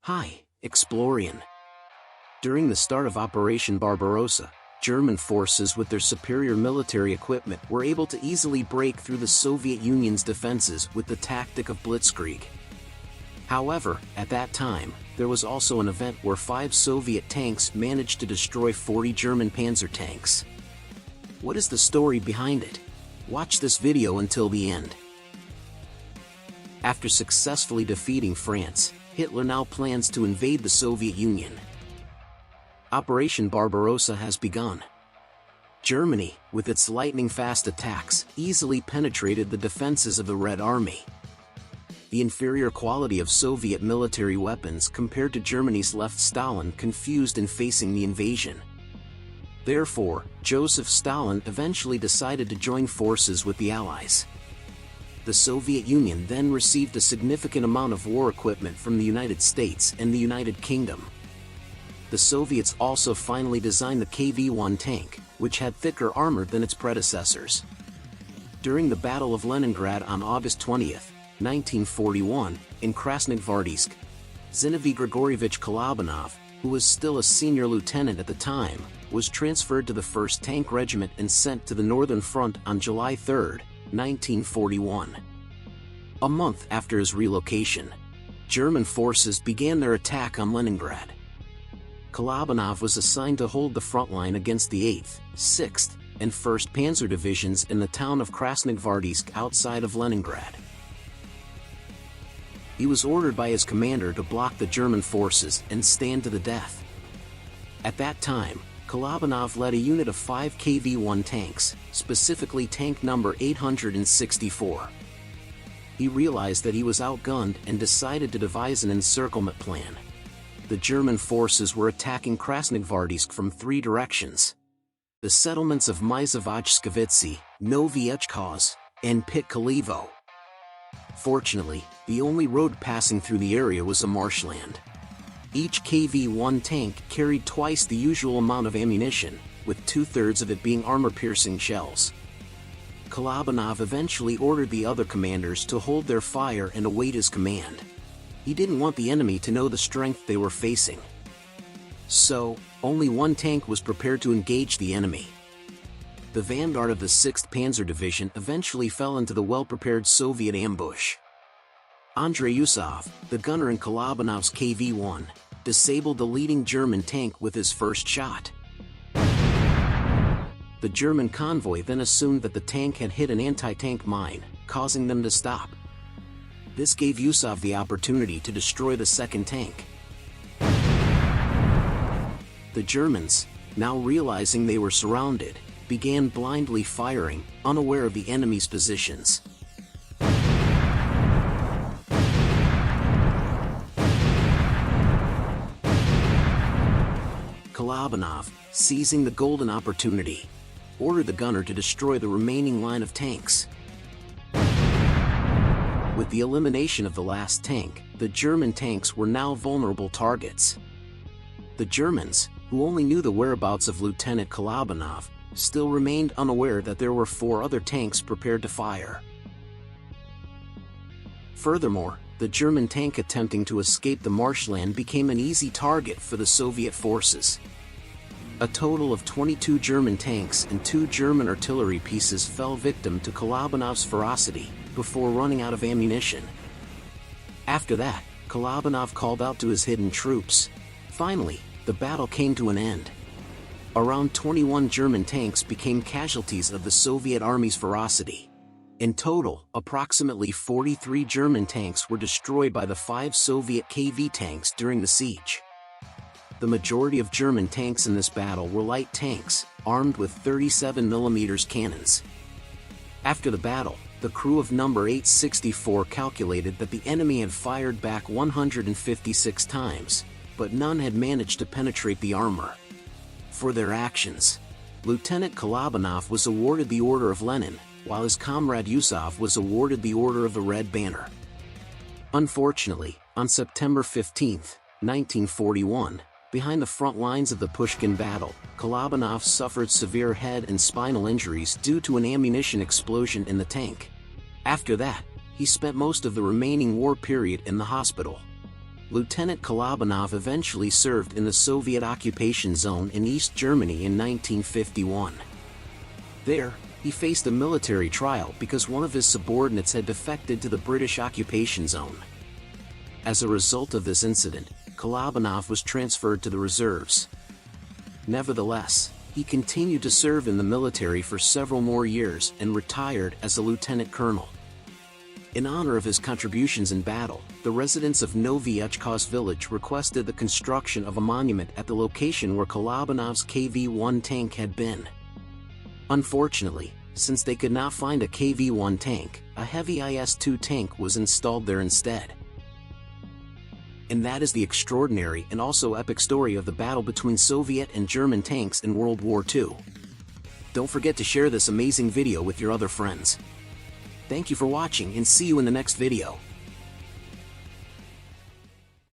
Hi, Explorian. During the start of Operation Barbarossa, German forces with their superior military equipment were able to easily break through the Soviet Union's defenses with the tactic of blitzkrieg. However, at that time, there was also an event where 5 Soviet tanks managed to destroy 40 German Panzer tanks. What is the story behind it? Watch this video until the end. After successfully defeating France, Hitler now plans to invade the Soviet Union. Operation Barbarossa has begun. Germany, with its lightning-fast attacks, easily penetrated the defenses of the Red Army. The inferior quality of Soviet military weapons compared to Germany's left Stalin confused in facing the invasion. Therefore, Joseph Stalin eventually decided to join forces with the Allies. The Soviet Union then received a significant amount of war equipment from the United States and the United Kingdom. The Soviets also finally designed the KV-1 tank, which had thicker armor than its predecessors. During the Battle of Leningrad on August 20, 1941, in Krasnogvardsk, Zinovy Grigorievich Kolobanov, who was still a senior lieutenant at the time, was transferred to the 1st Tank Regiment and sent to the Northern Front on July 3, 1941. A month after his relocation, German forces began their attack on Leningrad. Kolobanov was assigned to hold the front line against the 8th, 6th, and 1st Panzer divisions in the town of Krasnogvardsk outside of Leningrad. He was ordered by his commander to block the German forces and stand to the death. At that time, Kolobanov led a unit of 5 KV-1 tanks, specifically tank number 864. He realized that he was outgunned and decided to devise an encirclement plan. The German forces were attacking Krasnogvardsk from 3 directions: the settlements of Myzavojskivitsi, Novyechkaz, and Pitkalivo. Fortunately, the only road passing through the area was a marshland. Each KV-1 tank carried twice the usual amount of ammunition, with 2/3 of it being armor-piercing shells. Kolobanov eventually ordered the other commanders to hold their fire and await his command. He didn't want the enemy to know the strength they were facing. So, only 1 tank was prepared to engage the enemy. The vanguard of the 6th Panzer Division eventually fell into the well-prepared Soviet ambush. Andrei Yusov, the gunner in Kolobanov's KV-1, disabled the leading German tank with his first shot. The German convoy then assumed that the tank had hit an anti-tank mine, causing them to stop. This gave Yusov the opportunity to destroy the 2nd tank. The Germans, now realizing they were surrounded, began blindly firing, unaware of the enemy's positions. Kolobanov, seizing the golden opportunity, ordered the gunner to destroy the remaining line of tanks. With the elimination of the last tank, the German tanks were now vulnerable targets. The Germans, who only knew the whereabouts of Lieutenant Kolobanov, still remained unaware that there were 4 other tanks prepared to fire. Furthermore, the German tank attempting to escape the marshland became an easy target for the Soviet forces. A total of 22 German tanks and 2 German artillery pieces fell victim to Kolobanov's ferocity, before running out of ammunition. After that, Kolobanov called out to his hidden troops. Finally, the battle came to an end. Around 21 German tanks became casualties of the Soviet Army's ferocity. In total, approximately 43 German tanks were destroyed by the 5 Soviet KV tanks during the siege. The majority of German tanks in this battle were light tanks, armed with 37mm cannons. After the battle, the crew of number 864 calculated that the enemy had fired back 156 times, but none had managed to penetrate the armor. For their actions, Lieutenant Kolobanov was awarded the Order of Lenin, while his comrade Yusov was awarded the Order of the Red Banner. Unfortunately, on September 15, 1941, behind the front lines of the Pushkin battle, Kolobanov suffered severe head and spinal injuries due to an ammunition explosion in the tank. After that, he spent most of the remaining war period in the hospital. Lieutenant Kolobanov eventually served in the Soviet occupation zone in East Germany in 1951. There, he faced a military trial because one of his subordinates had defected to the British occupation zone. As a result of this incident, Kolobanov was transferred to the reserves. Nevertheless, he continued to serve in the military for several more years and retired as a lieutenant colonel. In honor of his contributions in battle, the residents of Novyechkovsk village requested the construction of a monument at the location where Kolobanov's KV-1 tank had been. Unfortunately, since they could not find a KV-1 tank, a heavy IS-2 tank was installed there instead. And that is the extraordinary and also epic story of the battle between Soviet and German tanks in World War II. Don't forget to share this amazing video with your other friends. Thank you for watching and see you in the next video.